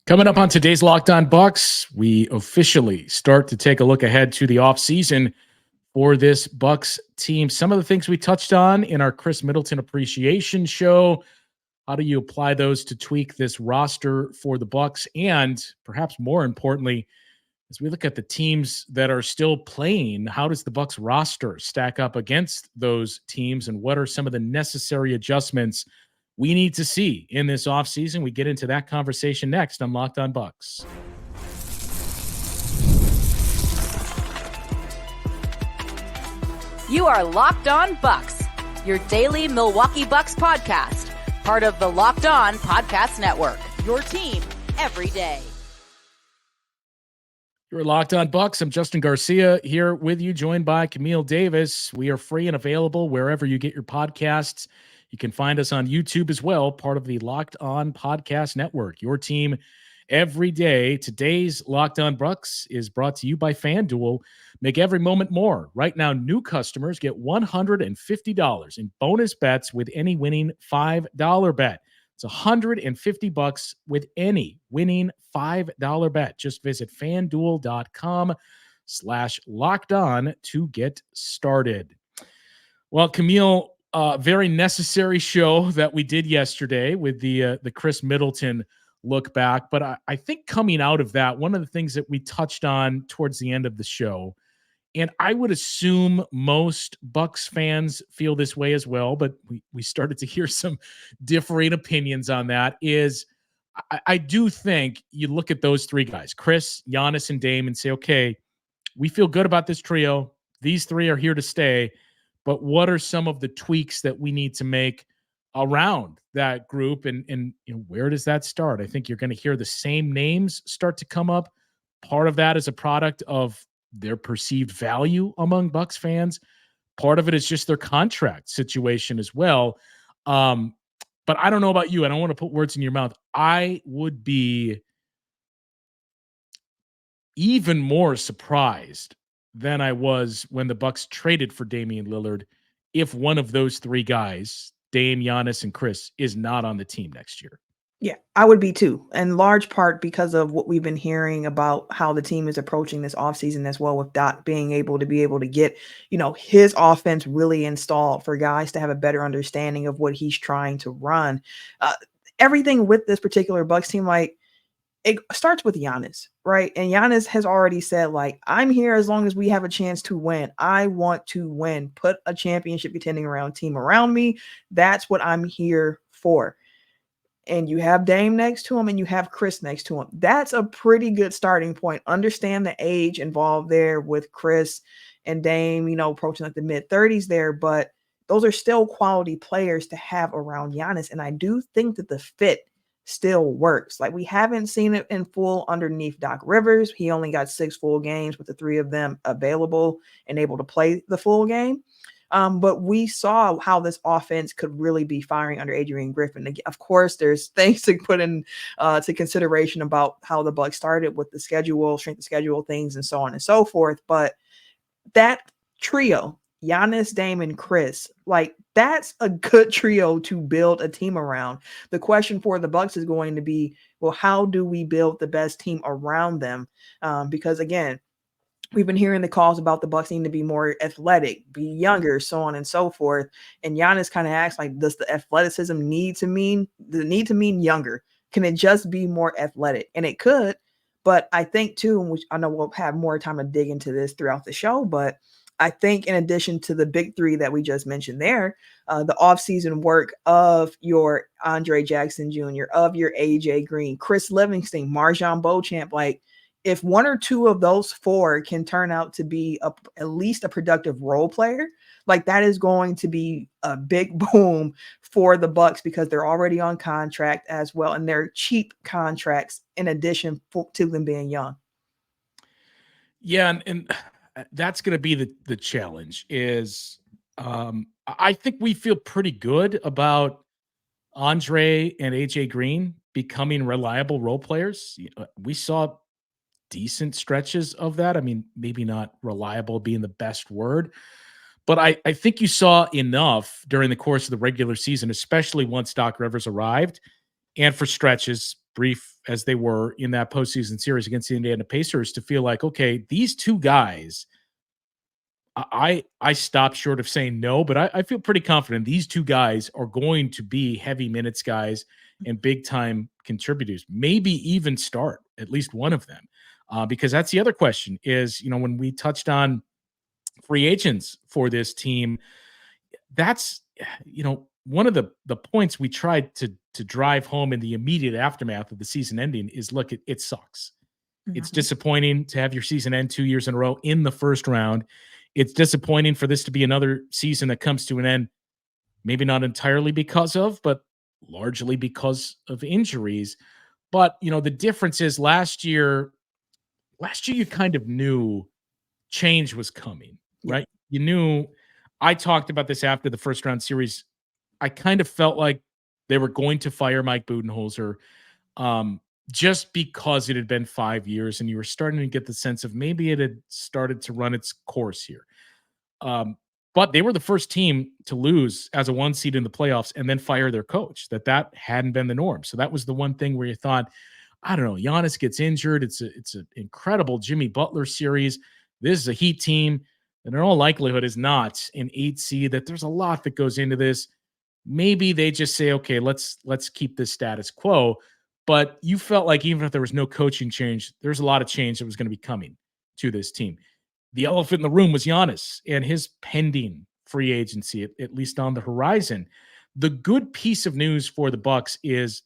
Coming up on today's Locked On Bucks, we officially start to take a look ahead to the offseason for this Bucks team. Some of the things we touched on in our Chris Middleton appreciation show. How do you apply those to tweak this roster for the Bucks? And perhaps more importantly, as we look at the teams that are still playing, how does the Bucks roster stack up against those teams? And what are some of the necessary adjustments we need to see in this offseason? We get into that conversation next on Locked On Bucks. You are Locked On Bucks, your daily Milwaukee Bucks podcast, part of the Locked On Podcast Network, your team every day. You're Locked On Bucks. I'm Justin Garcia here with you, joined by Camille Davis. We are free and available wherever you get your podcasts. You can find us on YouTube as well, part of the Locked On Podcast Network, your team every day. Today's Locked On Bucks is brought to you by FanDuel. Make every moment more. Right now, new customers get $150 in bonus bets with any winning $5 bet. It's $150 with any winning $5 bet. Just visit FanDuel.com/lockedon to get started. Well, Camille, very necessary show that we did yesterday with the Chris Middleton look back. But I think coming out of that, one of the things that we touched on towards the end of the show, and I would assume most Bucks fans feel this way as well, but we started to hear some differing opinions on that, is I do think you look at those three guys, Chris, Giannis, and Dame, and say, okay, we feel good about this trio. These three are here to stay. But what are some of the tweaks that we need to make around that group? And where does that start? I think you're going to hear the same names start to come up. Part of that is a product of their perceived value among Bucks fans. Part of it is just their contract situation as well. But I don't know about you. I don't want to put words in your mouth. I would be even more surprised than I was when the Bucks traded for Damian Lillard if one of those three guys, Dame, Giannis, and Chris, is not on the team next year. Yeah, I would be too, in large part because of what we've been hearing about how the team is approaching this offseason as well, with Dot being able to get, his offense really installed for guys to have a better understanding of what he's trying to run. Everything with this particular Bucks team, it starts with Giannis, right? And Giannis has already said, I'm here as long as we have a chance to win. I want to win. Put a championship contending team around me. That's what I'm here for. And you have Dame next to him and you have Chris next to him. That's a pretty good starting point. Understand the age involved there with Chris and Dame, approaching the mid-30s there, but those are still quality players to have around Giannis. And I do think that the fit still works. We haven't seen it in full underneath Doc Rivers. He only got 6 full games with the 3 of them available and able to play the full game. But we saw how this offense could really be firing under Adrian Griffin. Of course, there's things to put in to consideration about how the Bucks started with the schedule, strength of schedule things, and so on and so forth. But that trio, Giannis, Dame, and Chris, that's a good trio to build a team around. The question for the Bucks is going to be, well, how do we build the best team around them? Because again, we've been hearing the calls about the Bucks needing to be more athletic, be younger, so on and so forth. And Giannis kind of asks, does the athleticism need to mean younger? Can it just be more athletic? And it could, but I think too, which I know we'll have more time to dig into this throughout the show, but I think in addition to the big three that we just mentioned there, the offseason work of your Andre Jackson Jr., of your AJ Green, Chris Livingston, Marjon Beauchamp, if one or two of those 4 can turn out to be at least a productive role player, that is going to be a big boom for the Bucks because they're already on contract as well. And they're cheap contracts in addition to them being young. Yeah. And that's going to be the challenge is I think we feel pretty good about Andre and AJ Green becoming reliable role players. We saw decent stretches of that. I mean, maybe not reliable being the best word, but I think you saw enough during the course of the regular season, especially once Doc Rivers arrived, and for stretches brief as they were in that postseason series against the Indiana Pacers, to feel like, okay, these two guys, I stopped short of saying no, but I feel pretty confident these two guys are going to be heavy minutes guys and big time contributors, maybe even start at least one of them. Because that's the other question is, when we touched on free agents for this team, that's, one of the points we tried to drive home in the immediate aftermath of the season ending is, look, it sucks. It's disappointing to have your season end 2 years in a row in the first round. It's disappointing for this to be another season that comes to an end, maybe not entirely because of, but largely because of injuries. But, the difference is last year you kind of knew change was coming, right? You knew. I talked about this after the first round series. I kind of felt like they were going to fire Mike Budenholzer, just because it had been 5 years and you were starting to get the sense of maybe it had started to run its course here. But they were the first team to lose as a 1 seed in the playoffs and then fire their coach. That hadn't been the norm. So that was the one thing where you thought, I don't know, Giannis gets injured. It's an incredible Jimmy Butler series. This is a Heat team that in all likelihood is not an 8 seed, that there's a lot that goes into this. Maybe they just say, okay, let's keep this status quo. But you felt like even if there was no coaching change, there's a lot of change that was going to be coming to this team. The elephant in the room was Giannis and his pending free agency, at least on the horizon. The good piece of news for the Bucks is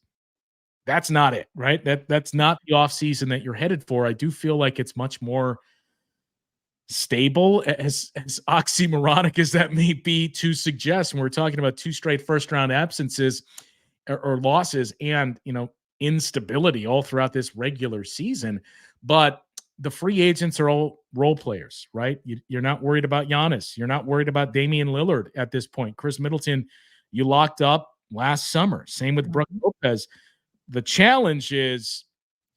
that's not it, right? That's not the offseason that you're headed for. I do feel like it's much more stable, as oxymoronic as that may be to suggest, when we're talking about 2 straight first round absences or losses and, instability all throughout this regular season. But the free agents are all role players, right? You're not worried about Giannis. You're not worried about Damian Lillard at this point. Chris Middleton, you locked up last summer. Same with Brook Lopez. The challenge is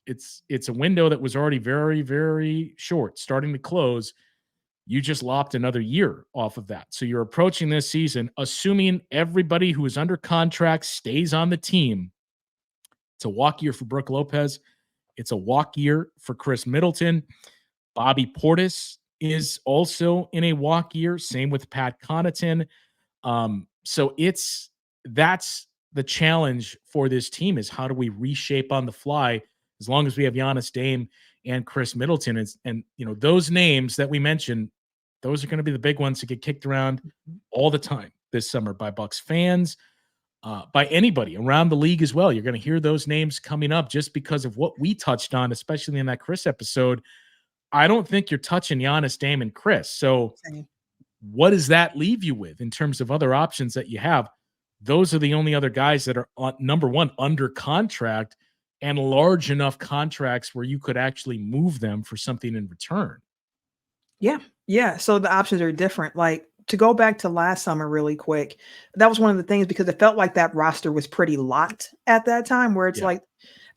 it's a window that was already very, very short, starting to close. You just lopped another year off of that. So you're approaching this season, assuming everybody who is under contract stays on the team. It's a walk year for Brook Lopez. It's a walk year for Chris Middleton. Bobby Portis is also in a walk year. Same with Pat Connaughton. So that's the challenge for this team, is how do we reshape on the fly as long as we have Giannis, Dame, and Chris Middleton. And those names that we mentioned, those are going to be the big ones that get kicked around all the time this summer by Bucks fans, by anybody around the league as well. You're going to hear those names coming up just because of what we touched on, especially in that Chris episode. I don't think you're touching Giannis, Dame, and Chris. So what does that leave you with in terms of other options that you have? Those are the only other guys that are, number one, under contract and large enough contracts where you could actually move them for something in return. Yeah. So the options are different. Like, to go back to last summer really quick, that was one of the things, because it felt like that roster was pretty locked at that time, where it's like,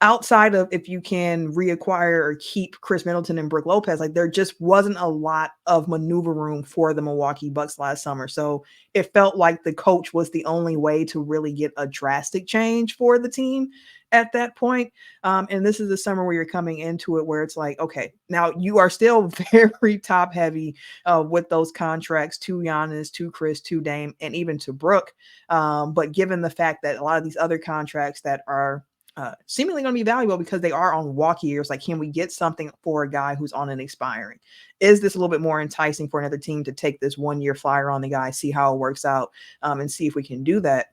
outside of if you can reacquire or keep Chris Middleton and Brook Lopez, like there just wasn't a lot of maneuver room for the Milwaukee Bucks last summer. So it felt like the coach was the only way to really get a drastic change for the team at that point. And this is the summer where you're coming into it, where it's like, okay, now you are still very top heavy with those contracts to Giannis, to Chris, to Dame, and even to Brook. But given the fact that a lot of these other contracts that are seemingly going to be valuable because they are on walk years, like, can we get something for a guy who's on an expiring? Is this a little bit more enticing for another team to take this 1 year flyer on the guy, see how it works out, and see if we can do that?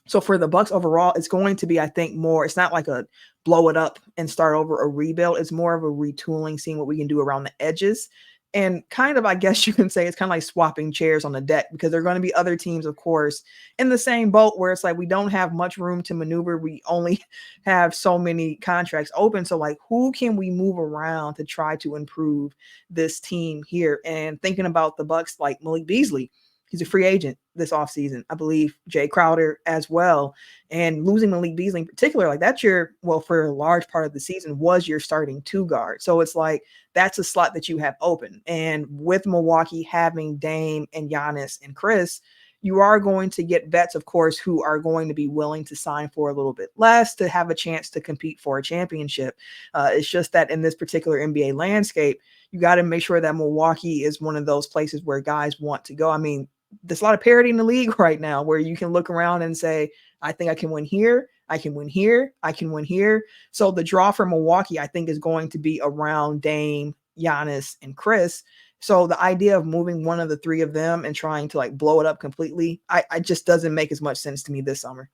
So for the Bucks overall, it's going to be, I think, more, it's not like a blow it up and start over a rebuild. It's more of a retooling, seeing what we can do around the edges. And kind of, I guess you can say, it's kind of like swapping chairs on the deck, because there are going to be other teams, of course, in the same boat, where it's like, we don't have much room to maneuver. We only have so many contracts open. So like, who can we move around to try to improve this team here? And thinking about the Bucks, like Malik Beasley, he's a free agent this offseason. I believe Jay Crowder as well. And losing Malik Beasley in particular, like that's your, well, for a large part of the season, was your starting 2 guard. So it's like, that's a slot that you have open. And with Milwaukee having Dame and Giannis and Chris, You are going to get vets, of course, who are going to be willing to sign for a little bit less to have a chance to compete for a championship. It's just that in this particular NBA landscape, you got to make sure that Milwaukee is one of those places where guys want to go. I mean, there's a lot of parity in the league right now where you can look around and say, I think I can win here. I can win here. I can win here. So the draw for Milwaukee, I think, is going to be around Dame, Giannis, and Chris. So the idea of moving one of the three of them and trying to like blow it up completely, I just doesn't make as much sense to me this summer.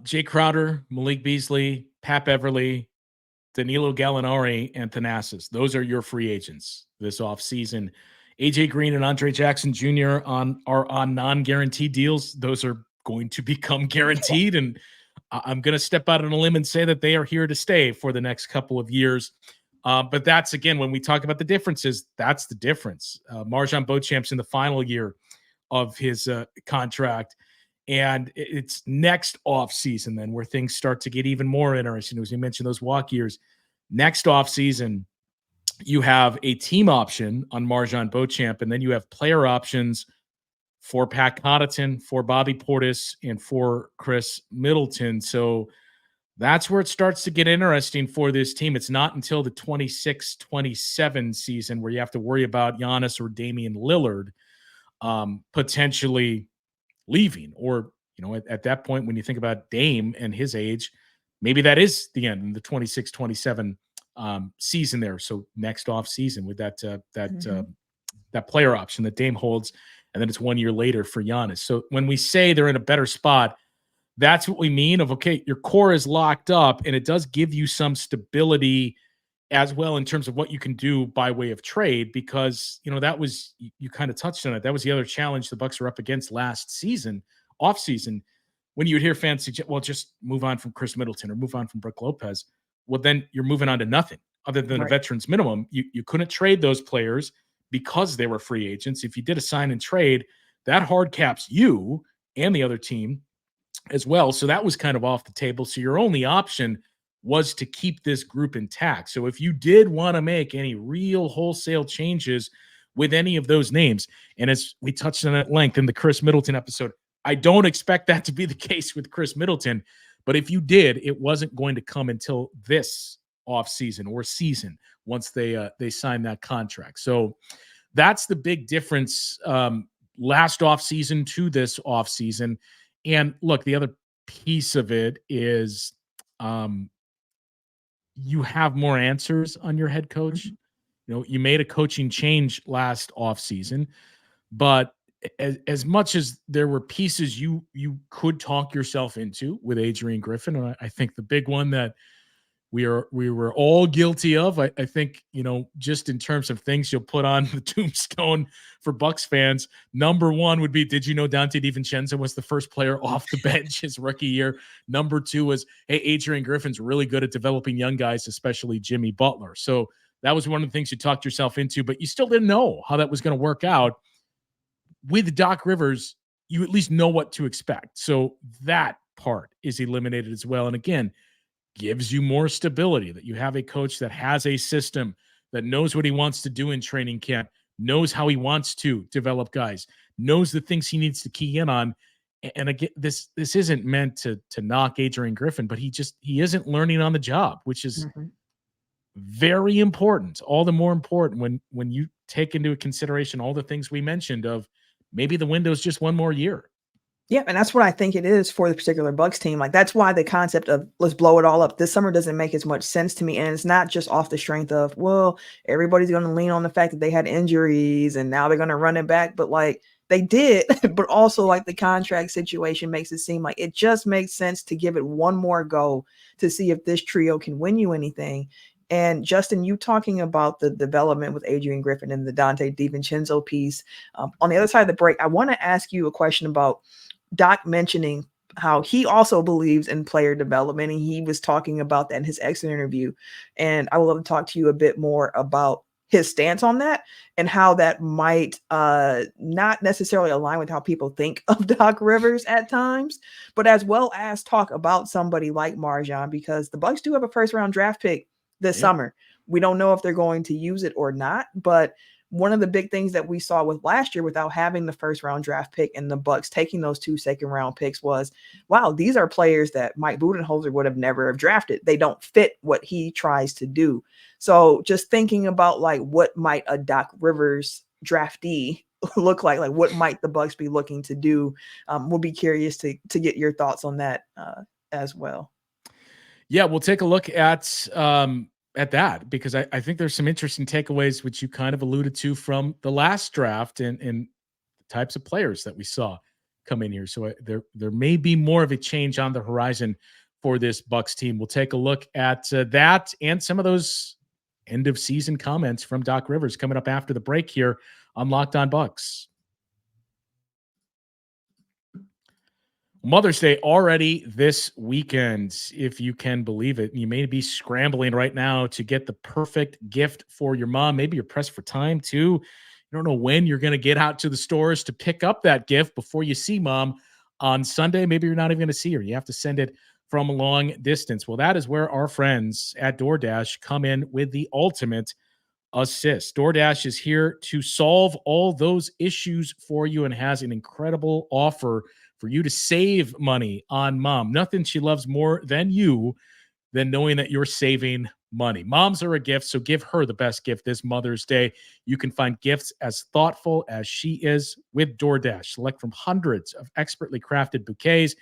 Jay Crowder, Malik Beasley, Pat Beverly, Danilo Gallinari, and Thanasis. Those are your free agents this offseason. AJ Green and Andre Jackson Jr. are on non-guaranteed deals. Those are going to become guaranteed. And I'm going to step out on a limb and say that they are here to stay for the next couple of years. But that's, again, when we talk about the differences, that's the difference. Marjan Beauchamp's in the final year of his contract. And it's next offseason then where things start to get even more interesting. As you mentioned, those walk years. Next offseason, you have a team option on Marjan Beauchamp, and then you have player options for Pat Connaughton, for Bobby Portis, and for Chris Middleton. So that's where it starts to get interesting for this team. It's not until the 26-27 season where you have to worry about Giannis or Damian Lillard potentially leaving. Or, at that point, when you think about Dame and his age, maybe that is the end in the 26-27 season there. So next off season with that player option that Dame holds, and then it's 1 year later for Giannis. So when we say they're in a better spot, that's what we mean of, okay, your core is locked up, and it does give you some stability as well in terms of what you can do by way of trade, because, that was, you kind of touched on it. That was the other challenge the Bucks were up against last season, off season, when you would hear fans suggest, well, just move on from Chris Middleton or move on from Brook Lopez. Well, then you're moving on to nothing other than a veteran's minimum. You couldn't trade those players because they were free agents. If you did a sign and trade, that hard caps you and the other team as well. So that was kind of off the table. So your only option was to keep this group intact. So if you did want to make any real wholesale changes with any of those names, and as we touched on at length in the Chris Middleton episode, I don't expect that to be the case with Chris Middleton. But if you did, it wasn't going to come until this offseason or season once they signed that contract. So that's the big difference last offseason to this offseason. And look, the other piece of it is you have more answers on your head coach. You made a coaching change last offseason, but as much as there were pieces you could talk yourself into with Adrian Griffin, and I think the big one that we were all guilty of, I think, just in terms of things you'll put on the tombstone for Bucks fans, number one would be, did you know Dante DiVincenzo was the first player off the bench his rookie year? Number two was, hey, Adrian Griffin's really good at developing young guys, especially Jimmy Butler. So that was one of the things you talked yourself into, but you still didn't know how that was going to work out. With Doc Rivers, you at least know what to expect. So that part is eliminated as well. And again, gives you more stability that you have a coach that has a system, that knows what he wants to do in training camp, knows how he wants to develop guys, knows the things he needs to key in on. And again, this isn't meant to knock Adrian Griffin, but he isn't learning on the job, which is very important. All the more important when you take into consideration all the things we mentioned of maybe the window's just one more year. Yeah, and that's what I think it is for the particular Bucks team. Like, that's why the concept of let's blow it all up this summer doesn't make as much sense to me. And it's not just off the strength of, well, everybody's going to lean on the fact that they had injuries and now they're going to run it back. But like, they did, but also like the contract situation makes it seem like it just makes sense to give it one more go to see if this trio can win you anything. And Justin, you talking about the development with Adrian Griffin and the Dante DiVincenzo piece. On the other side of the break, I want to ask you a question about Doc mentioning how he also believes in player development, and he was talking about that in his exit interview. And I would love to talk to you a bit more about his stance on that and how that might not necessarily align with how people think of Doc Rivers at times, but as well as talk about somebody like Marjan, because the Bucks do have a first-round draft pick this summer. We don't know if they're going to use it or not, but one of the big things that we saw with last year without having the first round draft pick and the Bucks taking those 2 second round picks was, wow, these are players that Mike Budenholzer would have never have drafted. They don't fit what he tries to do. So just thinking about like what might a Doc Rivers draftee look like what might the Bucks be looking to do? We'll be curious to get your thoughts on that as well. Yeah, we'll take a look at that, because I think there's some interesting takeaways, which you kind of alluded to from the last draft and the types of players that we saw come in here. So there may be more of a change on the horizon for this Bucks team. We'll take a look at that and some of those end of season comments from Doc Rivers coming up after the break here on Locked On Bucks. Mother's Day already this weekend, if you can believe it. You may be scrambling right now to get the perfect gift for your mom. Maybe you're pressed for time too. You don't know when you're going to get out to the stores to pick up that gift before you see mom on Sunday. Maybe you're not even going to see her. You have to send it from a long distance. Well, that is where our friends at DoorDash come in with the ultimate assist. DoorDash is here to solve all those issues for you and has an incredible offer for you to save money on mom. Nothing she loves more than knowing that you're saving money. Moms are a gift, so give her the best gift this Mother's Day. You can find gifts as thoughtful as she is with DoorDash. Select from hundreds of expertly crafted bouquets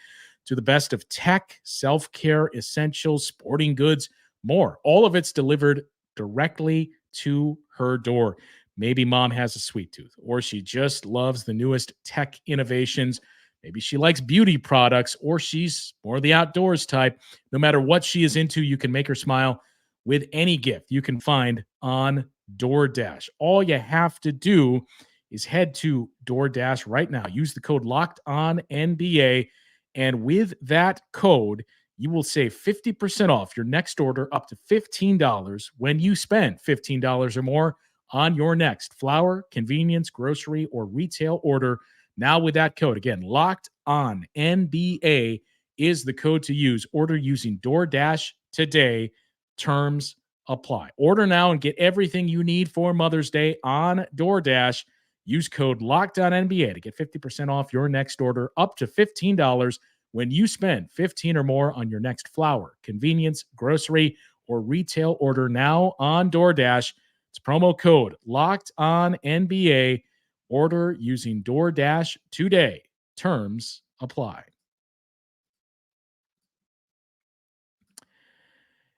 to the best of tech, self-care, essentials, sporting goods, more. All of it's delivered directly to her door. Maybe mom has a sweet tooth, or she just loves the newest tech innovations. Maybe she likes beauty products, or she's more the outdoors type. No matter what she is into, you can make her smile with any gift you can find on DoorDash. All you have to do is head to DoorDash right now. Use the code LOCKEDONNBA, and with that code, you will save 50% off your next order up to $15 when you spend $15 or more on your next flour, convenience, grocery, or retail order. Now with that code, again, Locked On NBA is the code to use. Order using DoorDash today. Terms apply. Order now and get everything you need for Mother's Day on DoorDash. Use code Locked On NBA to get 50% off your next order up to $15 when you spend 15 or more on your next flour, convenience, grocery, or retail order now on DoorDash. It's promo code Locked On NBA. Order using DoorDash today. Terms apply.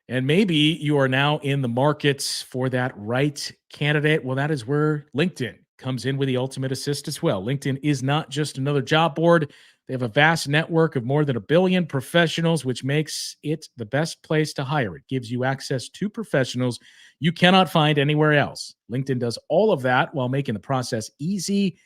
And maybe you are now in the markets for that right candidate. Well, that is where LinkedIn comes in with the ultimate assist as well. LinkedIn is not just another job board. They have a vast network of more than 1 billion professionals, which makes it the best place to hire. It gives you access to professionals you cannot find anywhere else. LinkedIn does all of that while making the process easy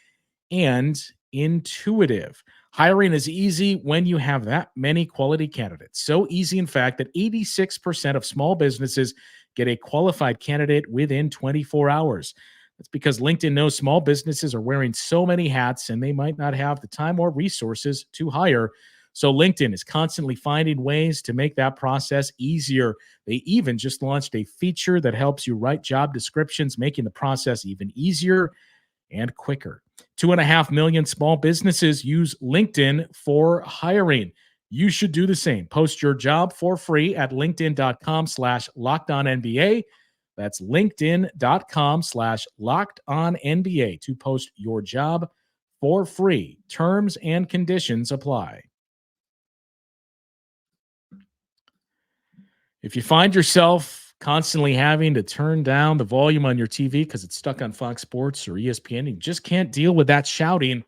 and intuitive. Hiring is easy when you have that many quality candidates. So easy, in fact, that 86% of small businesses get a qualified candidate within 24 hours. That's because LinkedIn knows small businesses are wearing so many hats and they might not have the time or resources to hire. So LinkedIn is constantly finding ways to make that process easier. They even just launched a feature that helps you write job descriptions, making the process even easier and quicker. 2.5 million small businesses use LinkedIn for hiring. You should do the same. Post your job for free at linkedin.com/LockedOnNBA. That's linkedin.com/LockedOnNBA to post your job for free. Terms and conditions apply. If you find yourself constantly having to turn down the volume on your TV because it's stuck on Fox Sports or ESPN, and you just can't deal with that shouting,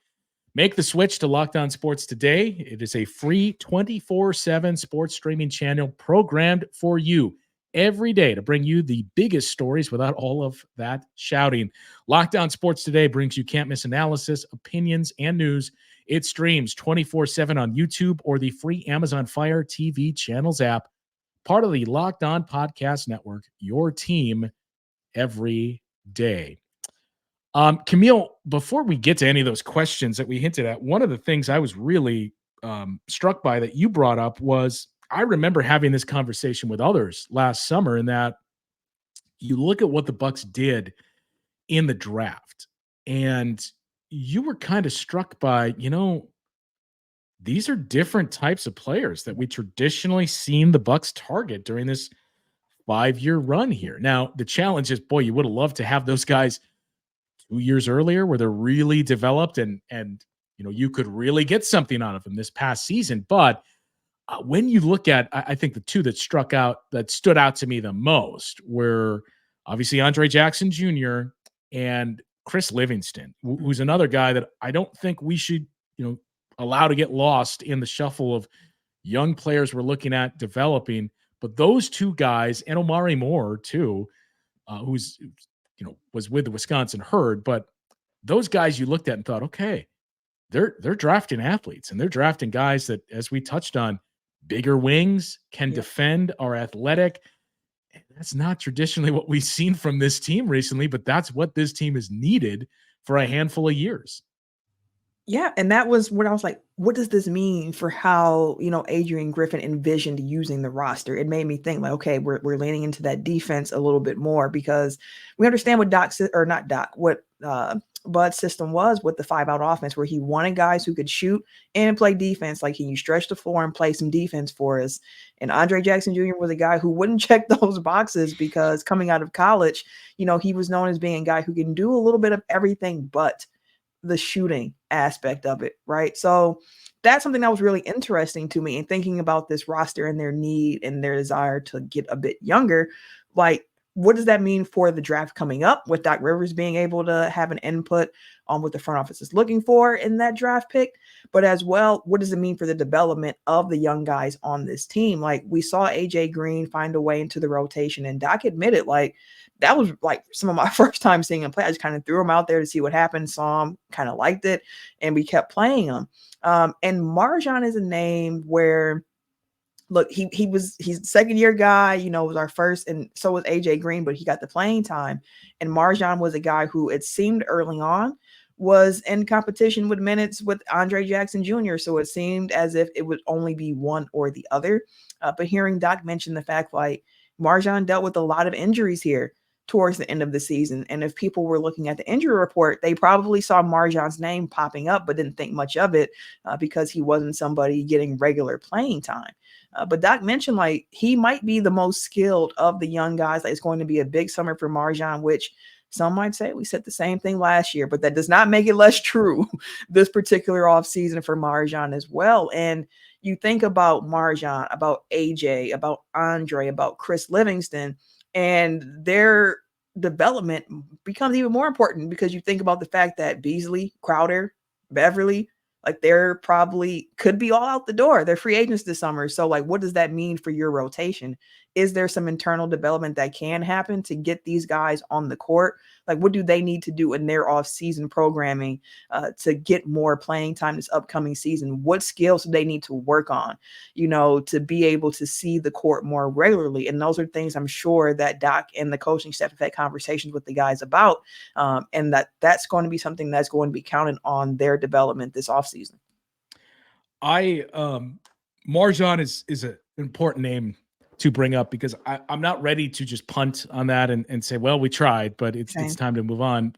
make the switch to Locked On Sports today. It is a free 24/7 sports streaming channel programmed for you every day to bring you the biggest stories without all of that shouting. Locked On Sports Today brings you can't-miss analysis, opinions, and news. It streams 24/7 on YouTube or the free Amazon Fire TV channels app. Part of the Locked On Podcast Network, your team every day. Camille, before we get to any of those questions that we hinted at, one of the things I was really struck by that you brought up was, I remember having this conversation with others last summer, in that you look at what the Bucks did in the draft. And you were kind of struck by, these are different types of players that we traditionally seen the Bucks target during this 5-year run here. Now, the challenge is, boy, you would have loved to have those guys 2 years earlier where they're really developed and you could really get something out of them this past season. But when you look at, I think the two that stood out to me the most were obviously Andre Jackson Jr. and Chris Livingston, who's another guy that I don't think we should, allow to get lost in the shuffle of young players we're looking at developing. But those two guys, and Omari Moore too, who's was with the Wisconsin Herd, but those guys you looked at and thought, okay, they're drafting athletes and they're drafting guys that, as we touched on, bigger wings, can defend, are athletic. That's not traditionally what we've seen from this team recently, but that's what this team has needed for a handful of years. Yeah, and that was what I was like, what does this mean for how, Adrian Griffin envisioned using the roster? It made me think like, okay, we're leaning into that defense a little bit more because we understand what Bud's system was with the 5-out offense, where he wanted guys who could shoot and play defense. Like, can you stretch the floor and play some defense for us? And Andre Jackson Jr. was a guy who wouldn't check those boxes because coming out of college, he was known as being a guy who can do a little bit of everything but the shooting aspect of it, right? So that's something that was really interesting to me. And thinking about this roster and their need and their desire to get a bit younger, like, what does that mean for the draft coming up with Doc Rivers being able to have an input on what the front office is looking for in that draft pick? But as well, what does it mean for the development of the young guys on this team? Like, we saw AJ Green find a way into the rotation, and Doc admitted, like, that was like some of my first time seeing him play. I just kind of threw him out there to see what happened, saw him, kind of liked it, and we kept playing him. And MarJon is a name where, look, he's a second-year guy, was our first, and so was AJ Green, but he got the playing time. And MarJon was a guy who, it seemed early on, was in competition with minutes with Andre Jackson Jr. So it seemed as if it would only be one or the other. But hearing Doc mention the fact, like, MarJon dealt with a lot of injuries here towards the end of the season. And if people were looking at the injury report, they probably saw MarJon's name popping up, but didn't think much of it because he wasn't somebody getting regular playing time. But Doc mentioned, like, he might be the most skilled of the young guys. Like, it's going to be a big summer for MarJon, which some might say we said the same thing last year, but that does not make it less true this particular offseason for MarJon as well. And you think about MarJon, about AJ, about Andre, about Chris Livingston, and their development becomes even more important because you think about the fact that Beasley, Crowder, Beverly, like, they're probably could be all out the door. They're free agents this summer. So, like, what does that mean for your rotation? Is there some internal development that can happen to get these guys on the court? Like, what do they need to do in their off-season programming to get more playing time this upcoming season? What skills do they need to work on, to be able to see the court more regularly? And those are things I'm sure that Doc and the coaching staff have had conversations with the guys about, and that's going to be something that's going to be counted on their development this offseason. MarJon is an important name to bring up because I'm not ready to just punt on that and say, well, we tried, but it's time to move on,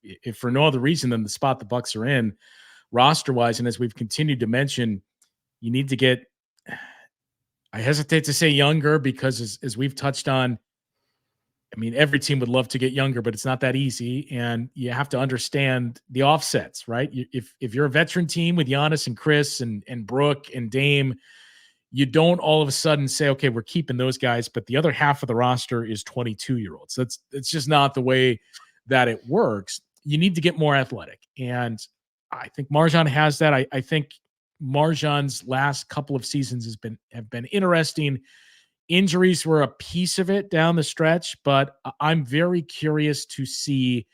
if for no other reason than the spot the Bucks are in roster wise. And as we've continued to mention, you need to get, I hesitate to say younger because as we've touched on, I mean, every team would love to get younger, but it's not that easy. And you have to understand the offsets, right? If you're a veteran team with Giannis and Chris and Brooke and Dame, you don't all of a sudden say, okay, we're keeping those guys, but the other half of the roster is 22-year-olds. It's just not the way that it works. You need to get more athletic. And I think MarJon has that. I think MarJon's last couple of seasons have been interesting. Injuries were a piece of it down the stretch, but I'm very curious to see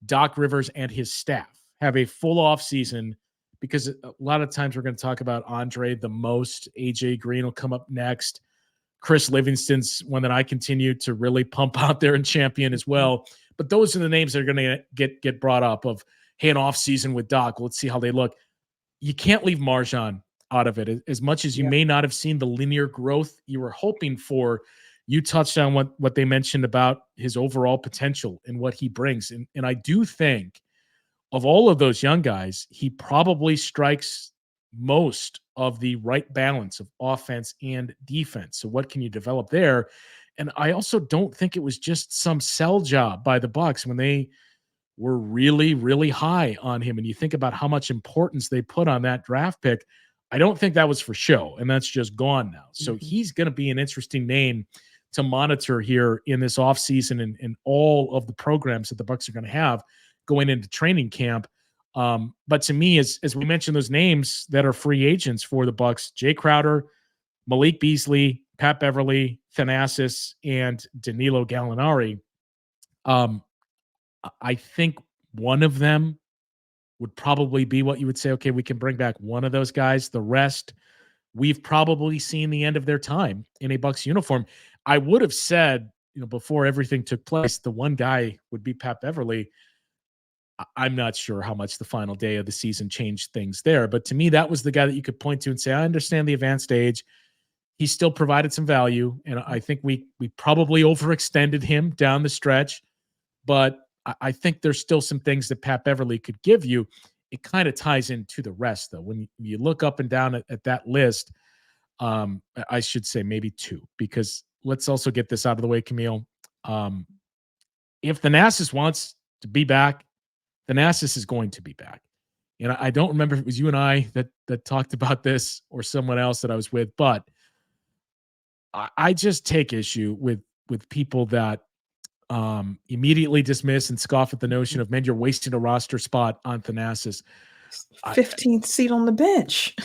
Doc Rivers and his staff have a full off season, because a lot of times we're going to talk about Andre the most. AJ Green will come up next. Chris Livingston's one that I continue to really pump out there and champion as well. But those are the names that are going to get brought up of, hey, an off season with Doc. Let's see how they look. You can't leave MarJon out of it. As much as you may not have seen the linear growth you were hoping for, you touched on what they mentioned about his overall potential and what he brings. And I do think of all of those young guys, he probably strikes most of the right balance of offense and defense. So what can you develop there? And I also don't think it was just some sell job by the Bucks when they were really, really high on him. And you think about how much importance they put on that draft pick. I don't think that was for show, and that's just gone now. So he's going to be an interesting name to monitor here in this offseason and all of the programs that the Bucks are going to have going into training camp. But to me, as we mentioned, those names that are free agents for the Bucks, Jay Crowder, Malik Beasley, Pat Beverly, Thanasis, and Danilo Gallinari. I think one of them would probably be what you would say, okay, we can bring back one of those guys. The rest, we've probably seen the end of their time in a Bucks uniform. I would have said, before everything took place, the one guy would be Pat Beverly. I'm not sure how much the final day of the season changed things there, but to me, that was the guy that you could point to and say, I understand the advanced age. He still provided some value, and I think we probably overextended him down the stretch, but I think there's still some things that Pat Beverly could give you. It kind of ties into the rest, though. When you look up and down at that list, I should say maybe two, because let's also get this out of the way, Camille. If Thanasis wants to be back, Thanasis is going to be back. And I don't remember if it was you and I that talked about this or someone else that I was with, but I just take issue with people that immediately dismiss and scoff at the notion of, man, you're wasting a roster spot on Thanasis. 15th seat on the bench.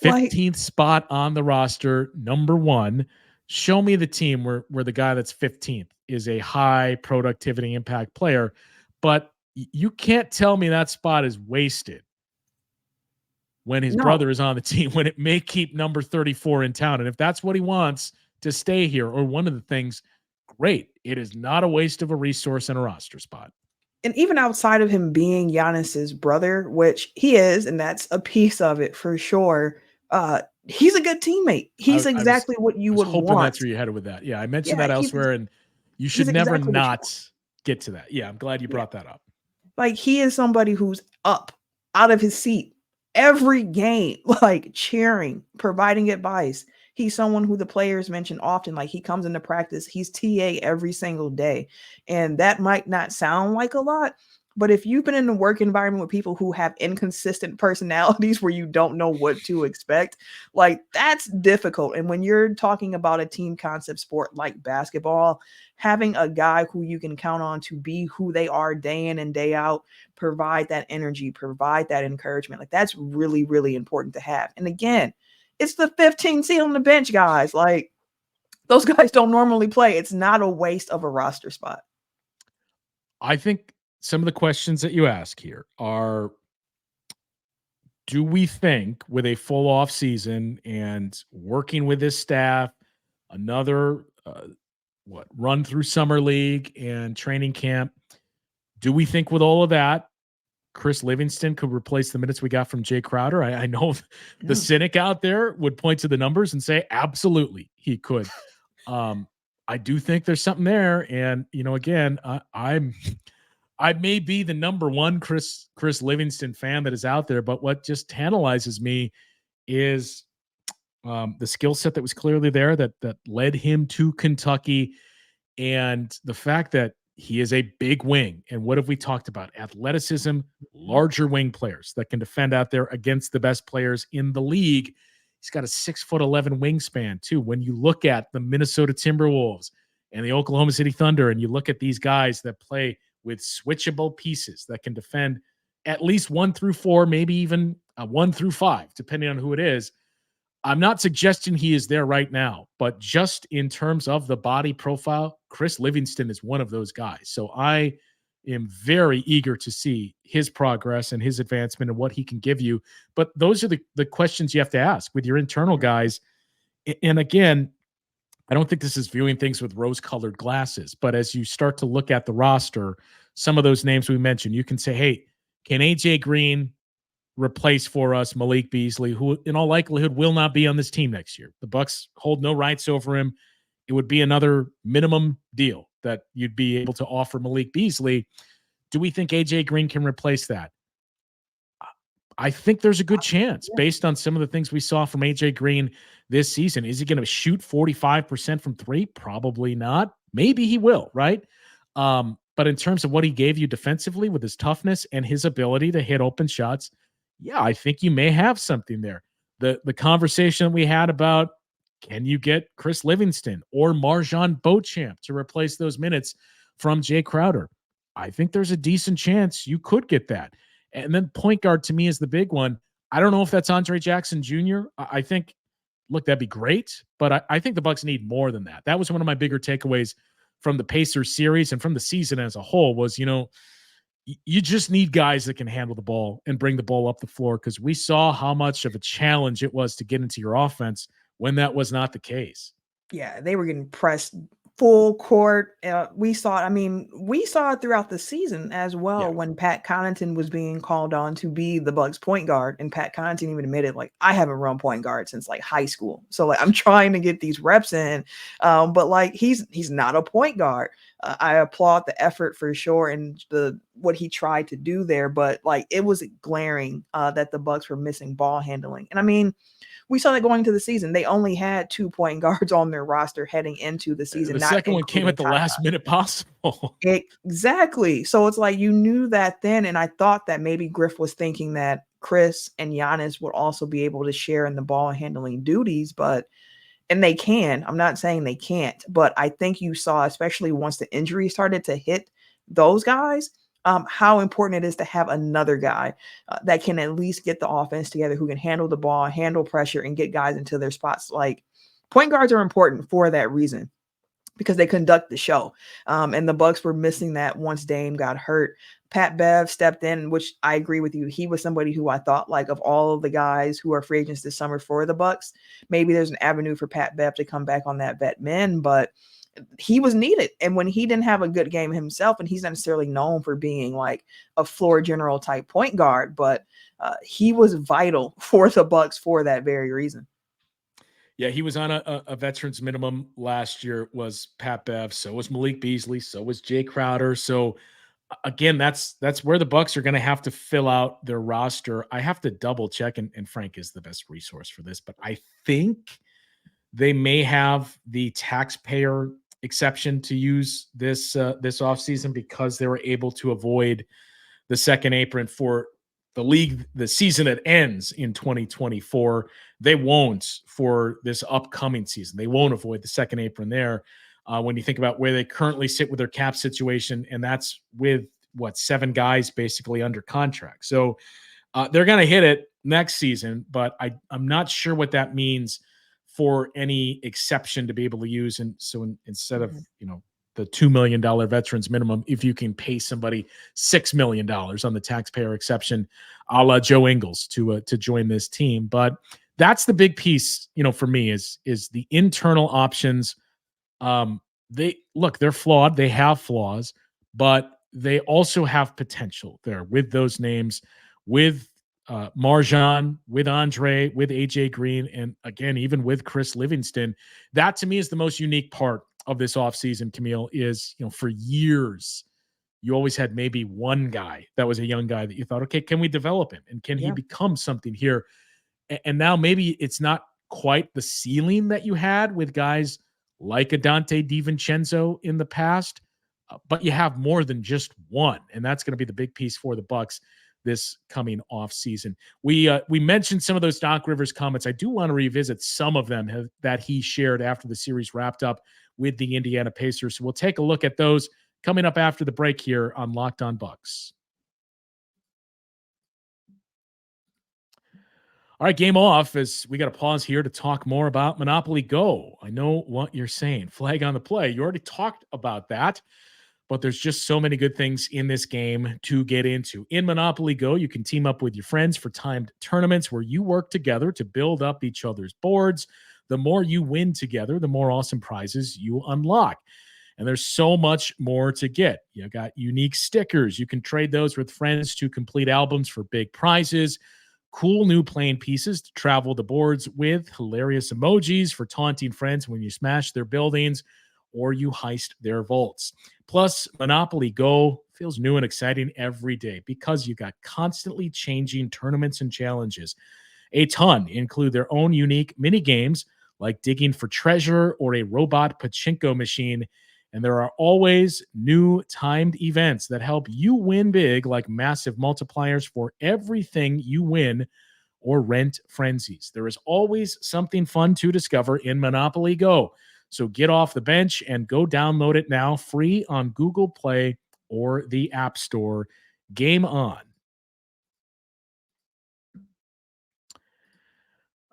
15th spot on the roster, number one. Show me the team where the guy that's 15th is a high productivity impact player, but you can't tell me that spot is wasted when his brother is on the team, when it may keep number 34 in town. And if that's what he wants to stay here, or one of the things, great. It is not a waste of a resource and a roster spot. And even outside of him being Giannis's brother, which he is, and that's a piece of it for sure, he's a good teammate. He's exactly what you would hoping want. That's where you're headed with that. Yeah, I mentioned that elsewhere, and you should never exactly not get to that. Yeah, I'm glad you brought that up. Like, he is somebody who's up out of his seat every game, like cheering, providing advice. He's someone who the players mention often, like he comes into practice, he's TA every single day. And that might not sound like a lot, but if you've been in a work environment with people who have inconsistent personalities where you don't know what to expect, like, that's difficult. And when you're talking about a team concept sport like basketball, having a guy who you can count on to be who they are day in and day out, provide that energy, provide that encouragement, like, that's really, really important to have. And again, it's the 15th seat on the bench, guys. Like, those guys don't normally play. It's not a waste of a roster spot. I think some of the questions that you ask here are, do we think with a full off season and working with this staff, another run through summer league and training camp, do we think with all of that, Chris Livingston could replace the minutes we got from Jay Crowder? I know the cynic out there would point to the numbers and say, absolutely, he could. I do think there's something there. And, again, I may be the number one Chris Livingston fan that is out there, but what just tantalizes me is the skill set that was clearly there that led him to Kentucky, and the fact that he is a big wing. And what have we talked about? Athleticism, larger wing players that can defend out there against the best players in the league. He's got a 6'11" wingspan too. When you look at the Minnesota Timberwolves and the Oklahoma City Thunder, and you look at these guys that play with switchable pieces that can defend at least 1 through 4, maybe even 1 through 5, depending on who it is. I'm not suggesting he is there right now, but just in terms of the body profile, Chris Livingston is one of those guys. So I am very eager to see his progress and his advancement and what he can give you. But those are the questions you have to ask with your internal guys. And again, I don't think this is viewing things with rose-colored glasses, but as you start to look at the roster, some of those names we mentioned, you can say, hey, can AJ Green replace for us Malik Beasley, who in all likelihood will not be on this team next year? The Bucks hold no rights over him. it would be another minimum deal that you'd be able to offer Malik Beasley. Do we think AJ Green can replace that? I think there's a good chance based on some of the things we saw from AJ Green this season. Is he going to shoot 45% from three? Probably not. Maybe he will, right? But in terms of what he gave you defensively with his toughness and his ability to hit open shots, yeah, I think you may have something there. The conversation we had about, can you get Chris Livingston or Marjon Beauchamp to replace those minutes from Jay Crowder? I think there's a decent chance you could get that. And then point guard to me is the big one. I don't know if that's Andre Jackson Jr. I think, look, that'd be great, but I think the Bucks need more than that. That was one of my bigger takeaways from the Pacers series and from the season as a whole was, you just need guys that can handle the ball and bring the ball up the floor, because we saw how much of a challenge it was to get into your offense when that was not the case. Yeah, they were getting pressed full court. We saw it throughout the season as well when Pat Connaughton was being called on to be the Bucks point guard, and Pat Connaughton even admitted, like, I haven't run point guard since like high school. So like I'm trying to get these reps in, but like he's not a point guard. I applaud the effort for sure and what he tried to do there, but like it was glaring that the Bucks were missing ball handling. And I mean, we saw that going into the season. They only had 2 point guards on their roster heading into the season. The second one came at the last minute possible. Exactly. So it's like you knew that then, and I thought that maybe Griff was thinking that Chris and Giannis would also be able to share in the ball handling duties, and they can. I'm not saying they can't, but I think you saw, especially once the injury started to hit those guys, how important it is to have another guy that can at least get the offense together, who can handle the ball, handle pressure, and get guys into their spots. Like, point guards are important for that reason, because they conduct the show. And the Bucks were missing that once Dame got hurt. Pat Bev stepped in, which I agree with you. He was somebody who I thought, like, of all of the guys who are free agents this summer for the Bucks, maybe there's an avenue for Pat Bev to come back on that vet min, but he was needed. And when he didn't have a good game himself, and he's not necessarily known for being like a floor general type point guard, but he was vital for the Bucks for that very reason. Yeah, he was on a veterans minimum last year, was Pat Bev. So was Malik Beasley. So was Jay Crowder. So again, that's where the Bucks are going to have to fill out their roster. I have to double check, and Frank is the best resource for this, but I think they may have the taxpayer exception to use this offseason, because they were able to avoid the second apron for the league, the season that ends in 2024. They won't for this upcoming season. They won't avoid the second apron there. When you think about where they currently sit with their cap situation, and that's with 7 guys basically under contract. So they're going to hit it next season, but I'm not sure what that means for any exception to be able to use. And so instead of, the $2 million veterans minimum, if you can pay somebody $6 million on the taxpayer exception, a la Joe Ingles to join this team. But that's the big piece, for me is the internal options. They're flawed. They have flaws, but they also have potential there with those names, with Marjon, with Andre, with AJ Green, and again, even with Chris Livingston. That to me is the most unique part of this offseason, Camille, is, for years, you always had maybe one guy that was a young guy that you thought, okay, can we develop him? And can he become something here? And now maybe it's not quite the ceiling that you had with guys like a Dante DiVincenzo in the past, but you have more than just one. And that's going to be the big piece for the Bucks this coming off season. We mentioned some of those Doc Rivers comments. I do want to revisit some of them that he shared after the series wrapped up with the Indiana Pacers. So we'll take a look at those coming up after the break here on Locked On Bucks. All right, game off, as we got to pause here to talk more about Monopoly Go. I know what you're saying. Flag on the play. You already talked about that, but there's just so many good things in this game to get into. In Monopoly Go, you can team up with your friends for timed tournaments where you work together to build up each other's boards. The more you win together, the more awesome prizes you unlock. And there's so much more to get. You got unique stickers. You can trade those with friends to complete albums for big prizes. cool new playing pieces to travel the boards with, hilarious emojis for taunting friends when you smash their buildings or you heist their vaults. Plus, Monopoly Go feels new and exciting every day because you got constantly changing tournaments and challenges. A ton include their own unique mini games like digging for treasure or a robot pachinko machine. And there are always new timed events that help you win big, like massive multipliers for everything you win or rent frenzies. There is always something fun to discover in Monopoly Go. So get off the bench and go download it now, free on Google Play or the App Store. Game on.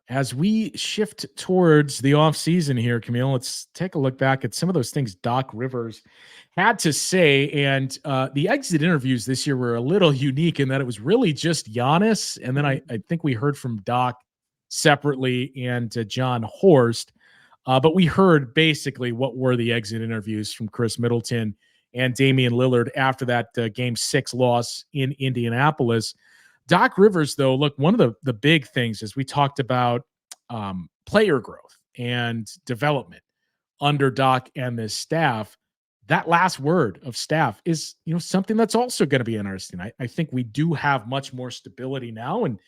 As we shift towards the offseason here, Camille, let's take a look back at some of those things Doc Rivers had to say. And the exit interviews this year were a little unique in that it was really just Giannis. And then I think we heard from Doc separately and John Horst. But we heard basically what were the exit interviews from Chris Middleton and Damian Lillard after that Game 6 loss in Indianapolis. Doc Rivers, though, look, one of the big things is we talked about player growth and development under Doc and this staff. That last word of staff is, something that's also going to be interesting. I think we do have much more stability now, and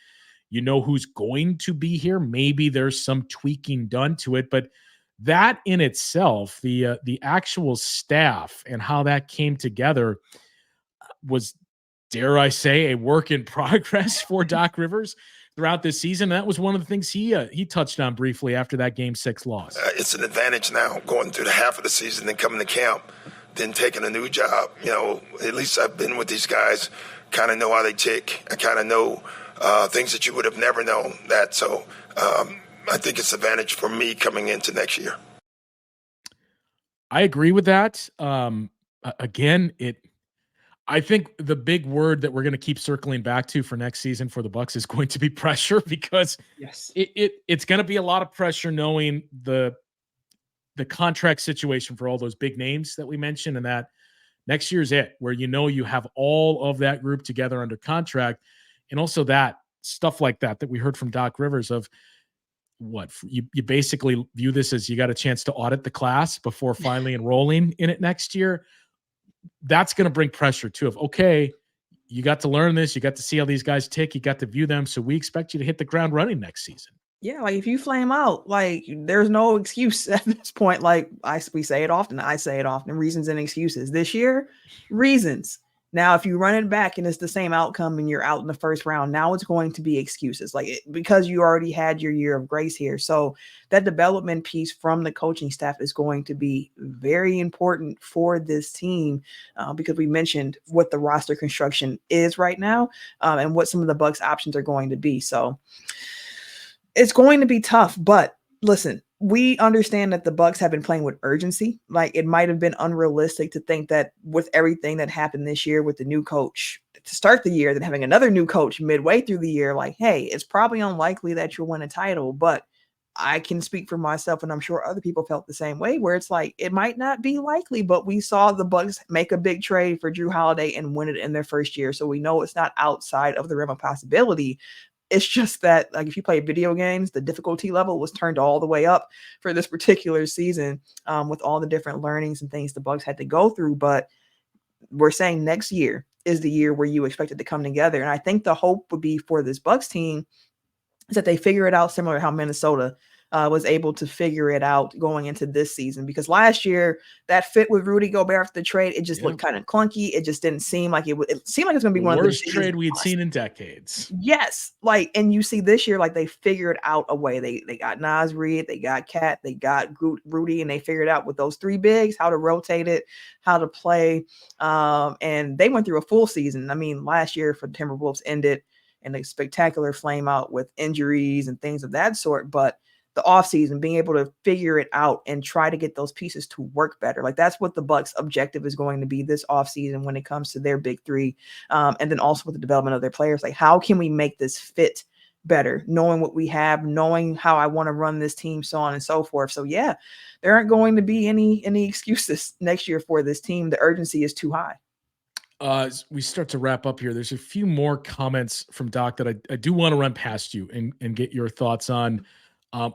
who's going to be here. Maybe there's some tweaking done to it, but that in itself, the actual staff and how that came together was, dare I say, a work in progress for Doc Rivers throughout this season. That was one of the things he touched on briefly after that Game 6 loss. It's an advantage now going through the half of the season, then coming to camp, then taking a new job. At least I've been with these guys, kind of know how they tick. I kind of know things that you would have never known that. So I think it's an advantage for me coming into next year. I agree with that. Again, I think the big word that we're going to keep circling back to for next season for the Bucks is going to be pressure, because Yes, it's going to be a lot of pressure knowing the contract situation for all those big names that we mentioned, and that next year's it, where you have all of that group together under contract, and also that stuff like that we heard from Doc Rivers of what you basically view this as you got a chance to audit the class before finally enrolling in it next year. That's going to bring pressure too of, okay, you got to learn this. You got to see how these guys tick. You got to view them. So we expect you to hit the ground running next season. yeah. Like if you flame out, like there's no excuse at this point. Like we say it often. I say it often. Reasons and excuses. This year, reasons. Now, if you run it back and it's the same outcome and you're out in the first round, now it's going to be excuses, because you already had your year of grace here. So that development piece from the coaching staff is going to be very important for this team, because we mentioned what the roster construction is right now, and what some of the Bucks options are going to be. So it's going to be tough, but listen, we understand that the Bucks have been playing with urgency. Like it might have been unrealistic to think that with everything that happened this year with the new coach to start the year, then having another new coach midway through the year, like, hey, it's probably unlikely that you'll win a title. But I can speak for myself, and I'm sure other people felt the same way, where it's like it might not be likely, but we saw the Bucks make a big trade for Drew Holiday and win it in their first year. So we know it's not outside of the realm of possibility. It's just that, like, if you play video games, the difficulty level was turned all the way up for this particular season, with all the different learnings and things the Bucks had to go through. But we're saying next year is the year where you expect it to come together. And I think the hope would be for this Bucks team is that they figure it out similar to how Minnesota was able to figure it out going into this season. Because last year, that fit with Rudy Gobert after the trade, it just looked kind of clunky. It just didn't seem like it seemed like it's going to be one of the worst trade we'd seen in decades. Yes. And you see this year, they figured out a way. They got Naz Reid, they got Cat, they got Rudy, and they figured out with those three bigs how to rotate it, how to play. And they went through a full season. I mean, last year for the Timberwolves ended in a spectacular flame out with injuries and things of that sort. But the offseason, being able to figure it out and try to get those pieces to work better. That's what the Bucks' objective is going to be this offseason when it comes to their big three. And then also with the development of their players, how can we make this fit better, knowing what we have, knowing how I want to run this team, so on and so forth. So yeah, there aren't going to be any excuses next year for this team. The urgency is too high. As we start to wrap up here, there's a few more comments from Doc that I do want to run past you and get your thoughts on.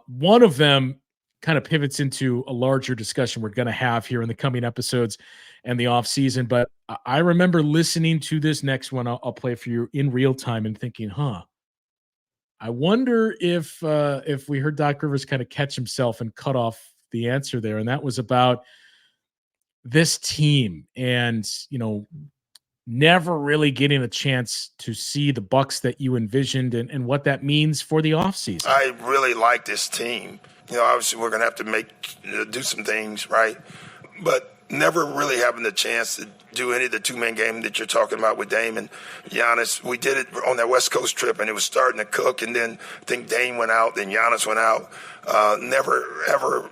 One of them kind of pivots into a larger discussion we're going to have here in the coming episodes and the off season. But I remember listening to this next one I'll play for you in real time and thinking, I wonder if we heard Doc Rivers kind of catch himself and cut off the answer there. And that was about this team and, never really getting a chance to see the Bucks that you envisioned and what that means for the offseason. I really like this team. Obviously we're going to have to do some things, right? But never really having the chance to do any of the two-man game that you're talking about with Dame and Giannis. We did it on that West Coast trip, and it was starting to cook, and then I think Dame went out, then Giannis went out. Never, ever,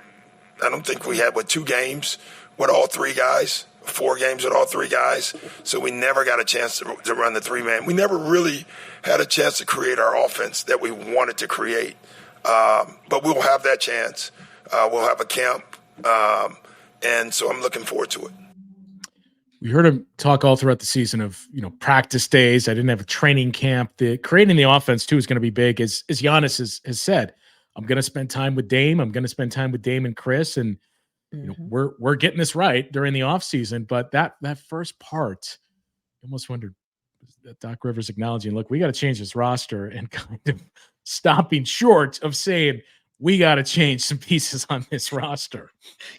I don't think we had, 2 games with all 3 guys. 4 games with all 3 guys, so we never got a chance to run the 3-man. We never really had a chance to create our offense that we wanted to create, but we'll have that chance. We'll have a camp, and so I'm looking forward to it. We heard him talk all throughout the season of practice days. I didn't have a training camp. Creating the offense too is going to be big, as Giannis has said. I'm going to spend time with Dame. I'm going to spend time with Dame and Chris, and we're getting this right during the offseason, but that first part, I almost wondered that Doc Rivers acknowledging, look, we got to change this roster, and kind of stopping short of saying we got to change some pieces on this roster.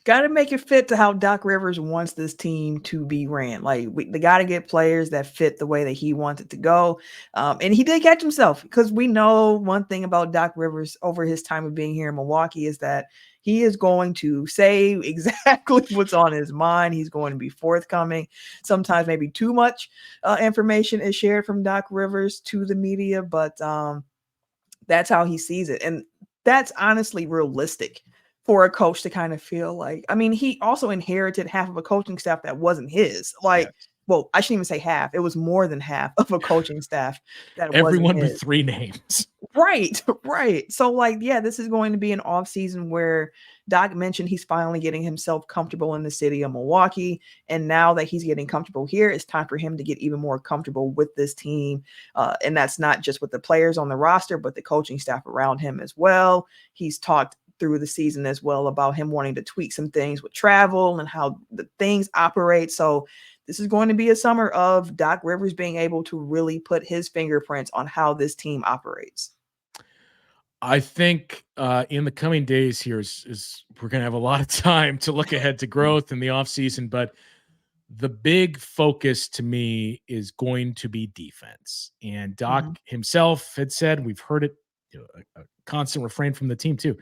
Got to make it fit to how Doc Rivers wants this team to be ran. Like they got to get players that fit the way that he wants it to go. And he did catch himself, because we know one thing about Doc Rivers over his time of being here in Milwaukee is that he is going to say exactly what's on his mind. He's going to be forthcoming. Sometimes maybe too much information is shared from Doc Rivers to the media, but that's how he sees it. And that's honestly realistic for a coach to kind of feel like, he also inherited half of a coaching staff that wasn't his. Yes. Well, I shouldn't even say half. It was more than half of a coaching staff that everyone with 3 names. Right. So this is going to be an off season where Doc mentioned he's finally getting himself comfortable in the city of Milwaukee. And now that he's getting comfortable here, it's time for him to get even more comfortable with this team. And that's not just with the players on the roster, but the coaching staff around him as well. He's talked through the season as well about him wanting to tweak some things with travel and how the things operate. So this is going to be a summer of Doc Rivers being able to really put his fingerprints on how this team operates. I think in the coming days here is we're going to have a lot of time to look ahead to growth in the offseason, but the big focus to me is going to be defense. And Doc himself had said, we've heard it, a constant refrain from the team too.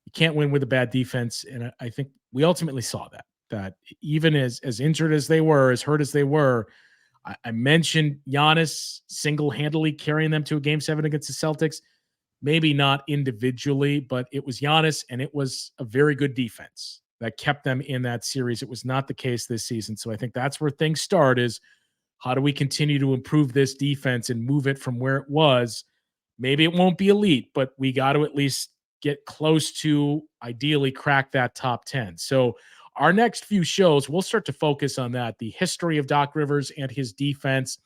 You can't win with a bad defense. And I think we ultimately saw that even as injured as they were, as hurt as they were, I mentioned Giannis single-handedly carrying them to a Game 7 against the Celtics. Maybe not individually, but it was Giannis, and it was a very good defense that kept them in that series. It was not the case this season. So I think that's where things start, is how do we continue to improve this defense and move it from where it was? Maybe it won't be elite, but we got to at least get close to, ideally, crack that top 10. So our next few shows, we'll start to focus on that, the history of Doc Rivers and his defense.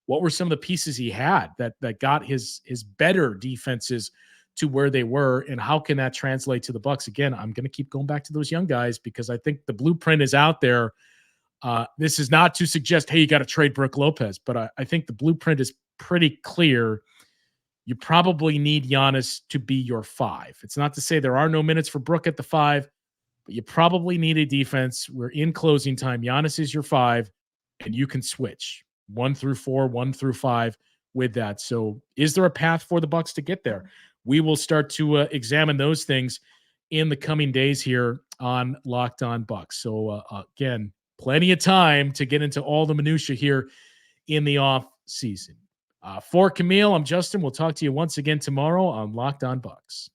What were some of the pieces he had that got his better defenses to where they were, and how can that translate to the Bucks? Again, I'm going to keep going back to those young guys because I think the blueprint is out there. This is not to suggest, hey, you got to trade Brook Lopez, but I think the blueprint is pretty clear. You probably need Giannis to be your 5. It's not to say there are no minutes for Brook at the 5, but you probably need a defense where in closing time, Giannis is your 5, and you can switch 1 through 4, 1 through 5 with that. So is there a path for the Bucks to get there? We will start to examine those things in the coming days here on Locked On Bucks. So again, plenty of time to get into all the minutia here in the off season. For Camille, I'm Justin. We'll talk to you once again tomorrow on Locked On Bucks.